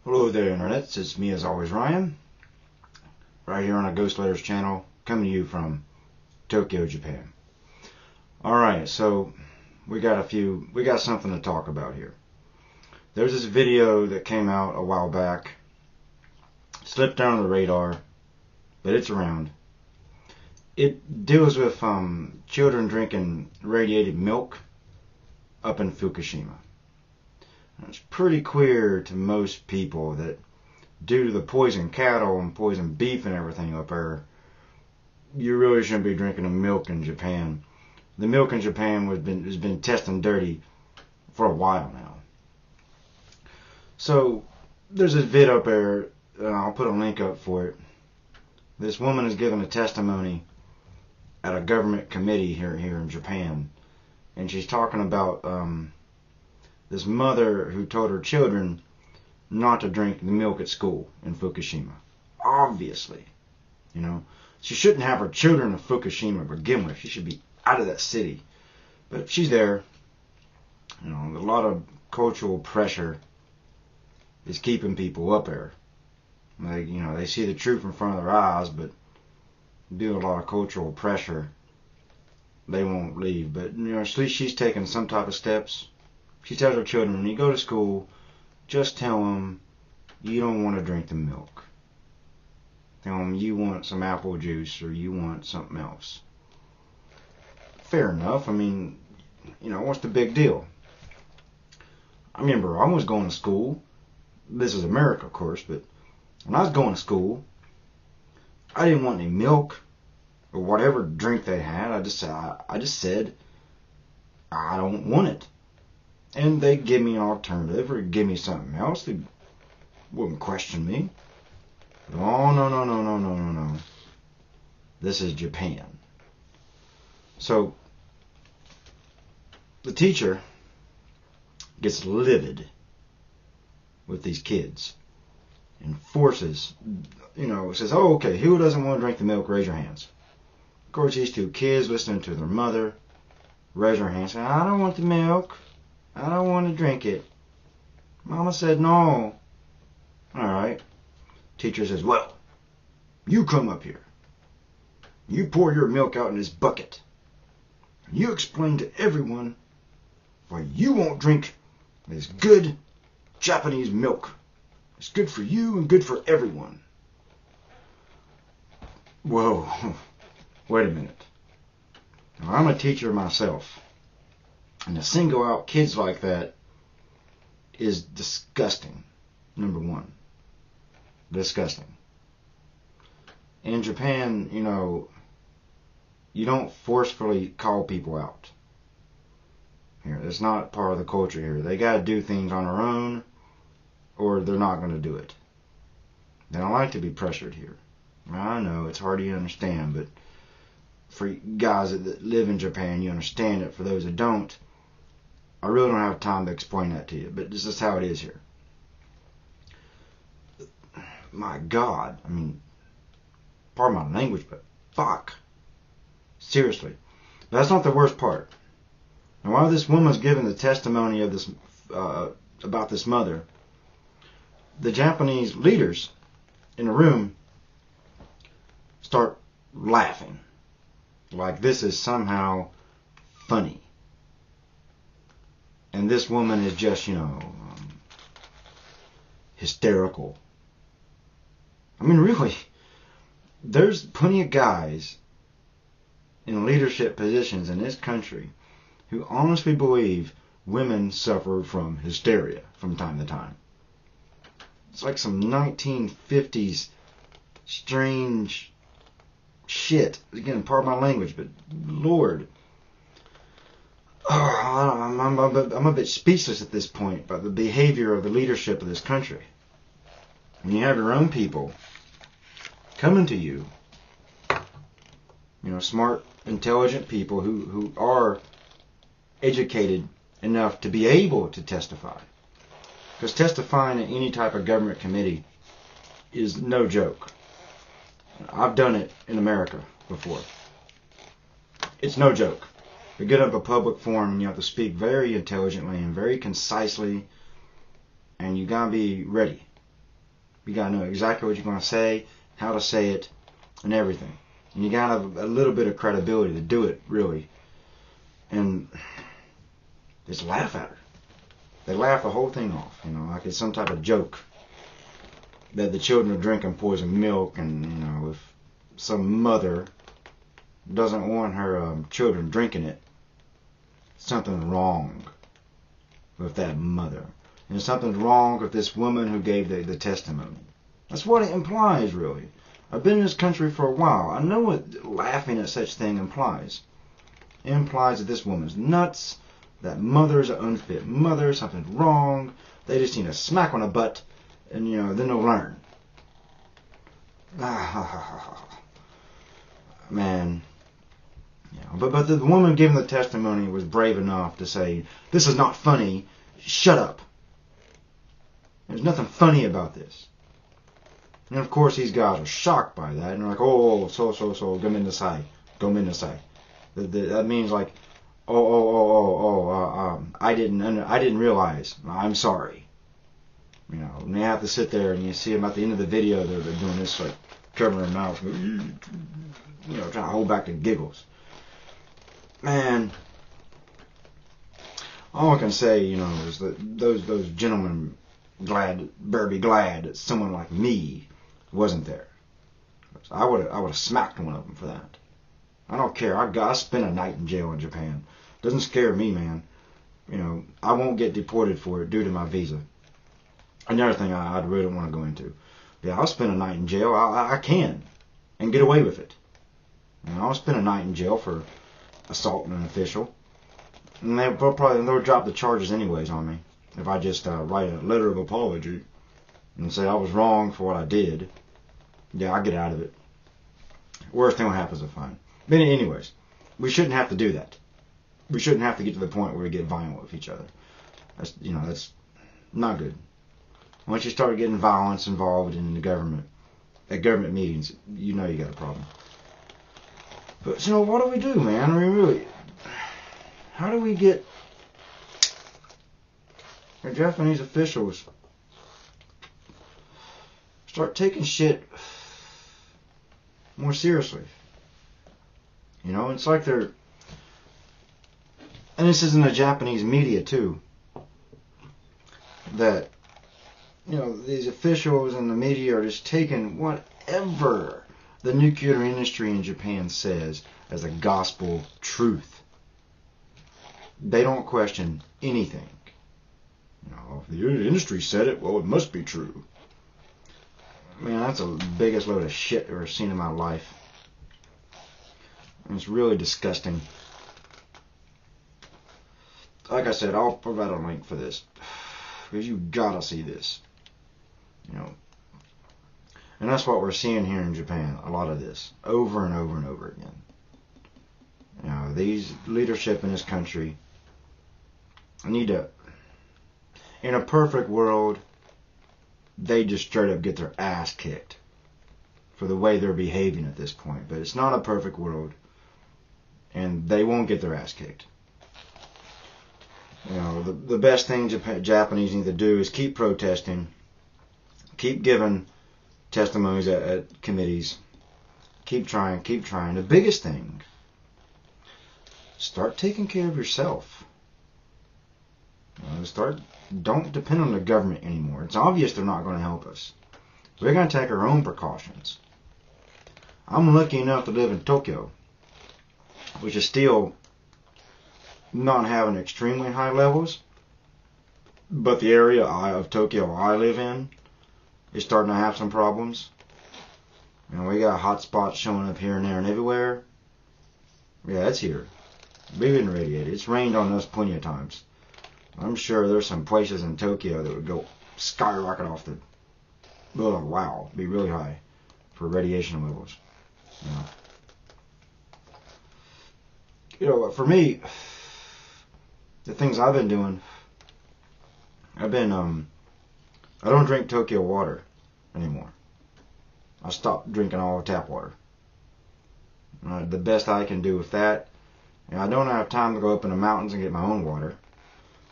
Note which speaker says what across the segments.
Speaker 1: Hello there, Internet. It's me as always, Ryan, right here on our Ghost Letters channel, coming to you from Tokyo, Japan. Alright, so we got something to talk about here. There's this video that came out a while back, slipped down the radar, but it's around. It deals with children drinking radiated milk up in Fukushima. It's pretty clear to most people that due to the poison cattle and poison beef and everything up there, you really shouldn't be drinking the milk in Japan. The milk in Japan has been tested dirty for a while now. So there's this vid up there, and I'll put a link up for it. This woman is giving a testimony at a government committee here in Japan, and she's talking about this mother who told her children not to drink the milk at school in Fukushima. Obviously, she shouldn't have her children in Fukushima to begin with. She should be out of that city. But she's there. A lot of cultural pressure is keeping people up there. They see the truth in front of their eyes, but due to a lot of cultural pressure, they won't leave. But at least she's taking some type of steps. She tells her children, when you go to school, just tell them you don't want to drink the milk. Tell them you want some apple juice or you want something else. Fair enough. What's the big deal? I remember I was going to school. This is America, of course, but when I was going to school, I didn't want any milk or whatever drink they had. I just said, I don't want it. And they'd give me an alternative or give me something else. They wouldn't question me. But, oh, no. This is Japan. So, the teacher gets livid with these kids and forces, says, oh, okay, who doesn't want to drink the milk? Raise your hands. Of course, these two kids listening to their mother raise their hands saying, I don't want the milk. I don't want to drink it. Mama said no. Alright. Teacher says, well, you come up here. You pour your milk out in this bucket. And you explain to everyone why you won't drink this good Japanese milk. It's good for you and good for everyone. Whoa. Wait a minute. Now, I'm a teacher myself. And to single out kids like that is disgusting. Number one. Disgusting. In Japan, you don't forcefully call people out. Here, it's not part of the culture here. They got to do things on their own or they're not going to do it. They don't like to be pressured here. I know, it's hard to understand, but for guys that live in Japan, you understand it. For those that don't, I really don't have time to explain that to you, but this is how it is here. My God, pardon my language, but fuck. Seriously. But that's not the worst part. Now, while this woman's giving the testimony of this about this mother, the Japanese leaders in the room start laughing. Like this is somehow funny. And this woman is just, hysterical. Really, there's plenty of guys in leadership positions in this country who honestly believe women suffer from hysteria from time to time. It's like some 1950s strange shit. Again, pardon my language, but Lord. I'm a bit speechless at this point about the behavior of the leadership of this country. When you have your own people coming to you, smart, intelligent people who are educated enough to be able to testify. Because testifying at any type of government committee is no joke. I've done it in America before. It's no joke. To get up a public forum, you have to speak very intelligently and very concisely, and you gotta be ready. You gotta know exactly what you're gonna say, how to say it, and everything. And you gotta have a little bit of credibility to do it, really. And just laugh at her. They laugh the whole thing off, you know, like it's some type of joke that the children are drinking poisoned milk, and you know, if some mother doesn't want her children drinking it, something's wrong with that mother. And something's wrong with this woman who gave the testimony. That's what it implies, really. I've been in this country for a while. I know what laughing at such thing implies. It implies that this woman's nuts, that mother's an unfit mother, something's wrong. They just need a smack on the butt, and you know, then they'll learn. Man. Yeah, but the woman giving the testimony was brave enough to say, "This is not funny. Shut up. There's nothing funny about this." And of course these guys are shocked by that, and they're like, "Oh, so, gumindasai. That means like, I didn't realize. I'm sorry." You know, and they have to sit there, and you see them at the end of the video, they're doing this, like covering their mouth, you know, trying to hold back the giggles. Man, all I can say, you know, is that those gentlemen better be glad that someone like me wasn't there. I would have smacked one of them for that. I don't care. I spent a night in jail in Japan. Doesn't scare me, man. You know, I won't get deported for it due to my visa. Another thing I really don't want to go into. Yeah, I'll spend a night in jail. I can, and get away with it. You know, I'll spend a night in jail for assaulting an official, and they'll drop the charges anyways on me if I just write a letter of apology and say I was wrong for what I did. Yeah, I'll get out of it. Worst thing that happens is fine. But anyways, we shouldn't have to do that. We shouldn't have to get to the point where we get violent with each other. That's not good. Once you start getting violence involved in the government, at government meetings, you know you got a problem. But, you know, what do we do, man? I mean, really, how do we get our Japanese officials start taking shit more seriously? You know, it's like they're, and this is in the Japanese media too, that, you know, these officials in the media are just taking whatever the nuclear industry in Japan says as a gospel truth. They don't question anything. You know, if the industry said it, well, it must be true. Man, that's the biggest load of shit I've ever seen in my life. And it's really disgusting. Like I said, I'll provide a link for this, because you gotta see this. You know, and that's what we're seeing here in Japan. A lot of this, over and over and over again. You know, these leadership in this country need to. In a perfect world, they just straight up get their ass kicked for the way they're behaving at this point. But it's not a perfect world, and they won't get their ass kicked. You know, the best thing Japanese need to do is keep protesting, keep giving testimonies at committees, keep trying. The biggest thing, start taking care of yourself. You know, don't depend on the government anymore. It's obvious they're not going to help us. We're going to take our own precautions. I'm lucky enough to live in Tokyo, which is still not having extremely high levels, but the area of Tokyo I live in is starting to have some problems. You know, we got hot spots showing up here and there and everywhere. Yeah, it's here. We've been radiated. It's rained on us plenty of times. I'm sure there's some places in Tokyo that would go skyrocket off the, oh wow, be really high for radiation levels. You know, for me, the things I've been doing, I don't drink Tokyo water anymore. I stopped drinking all tap water. The best I can do with that, you know, I don't have time to go up in the mountains and get my own water.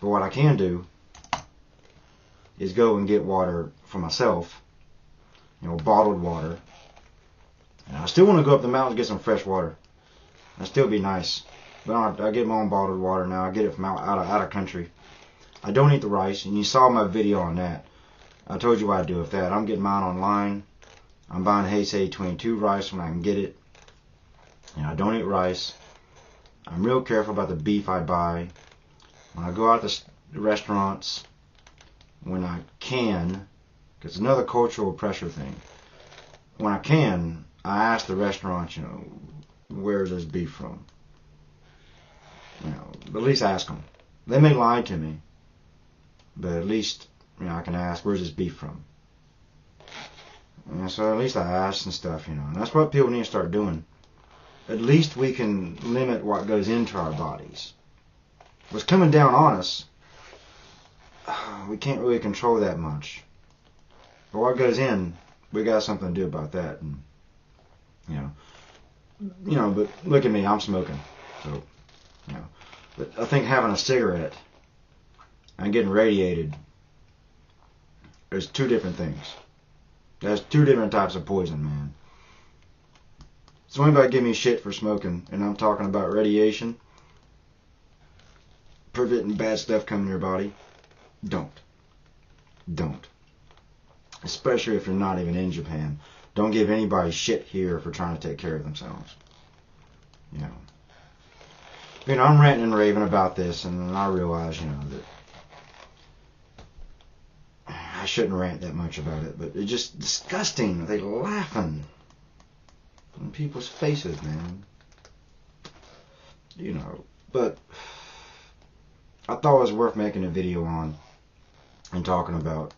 Speaker 1: But what I can do is go and get water for myself bottled water. And I still want to go up the mountain and get some fresh water. That'd still be nice. But I get my own bottled water now. I get it from out of country. I don't eat the rice, and you saw my video on that. I told you what I do with that. I'm getting mine online. I'm buying Heisei 22 rice when I can get it. And I don't eat rice. I'm real careful about the beef I buy. When I go out to the restaurants, when I can, because it's another cultural pressure thing. When I can, I ask the restaurant, where's this beef from? At least ask them. They may lie to me, but at least, I can ask, where's this beef from? So at least I ask and stuff, and that's what people need to start doing. At least we can limit what goes into our bodies. What's coming down on us, we can't really control that much. But what goes in, we got something to do about that. And, but look at me, I'm smoking. So, but I think having a cigarette and getting radiated is two different things. There's two different types of poison, man. So anybody give me shit for smoking, and I'm talking about radiation, preventing bad stuff coming in your body, don't. Especially if you're not even in Japan. Don't give anybody shit here for trying to take care of themselves. I'm ranting and raving about this, and I realize, that I shouldn't rant that much about it, but it's just disgusting. They laughing in people's faces, man. But I thought it was worth making a video on and talking about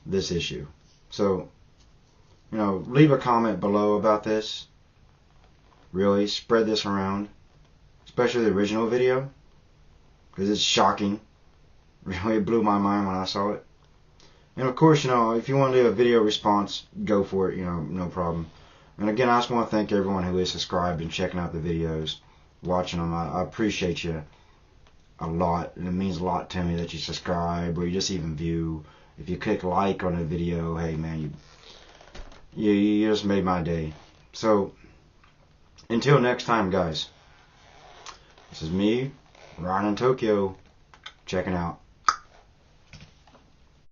Speaker 1: this issue. So, leave a comment below about this. Really, spread this around. Especially the original video. Because it's shocking. Really, it blew my mind when I saw it. And of course, if you want to do a video response, go for it, no problem. And again, I just want to thank everyone who is subscribed and checking out the videos, watching them. I appreciate you a lot. And it means a lot to me that you subscribe or you just even view. If you click like on a video, hey man, you just made my day. So, until next time, guys, this is me, Ron in Tokyo, checking out.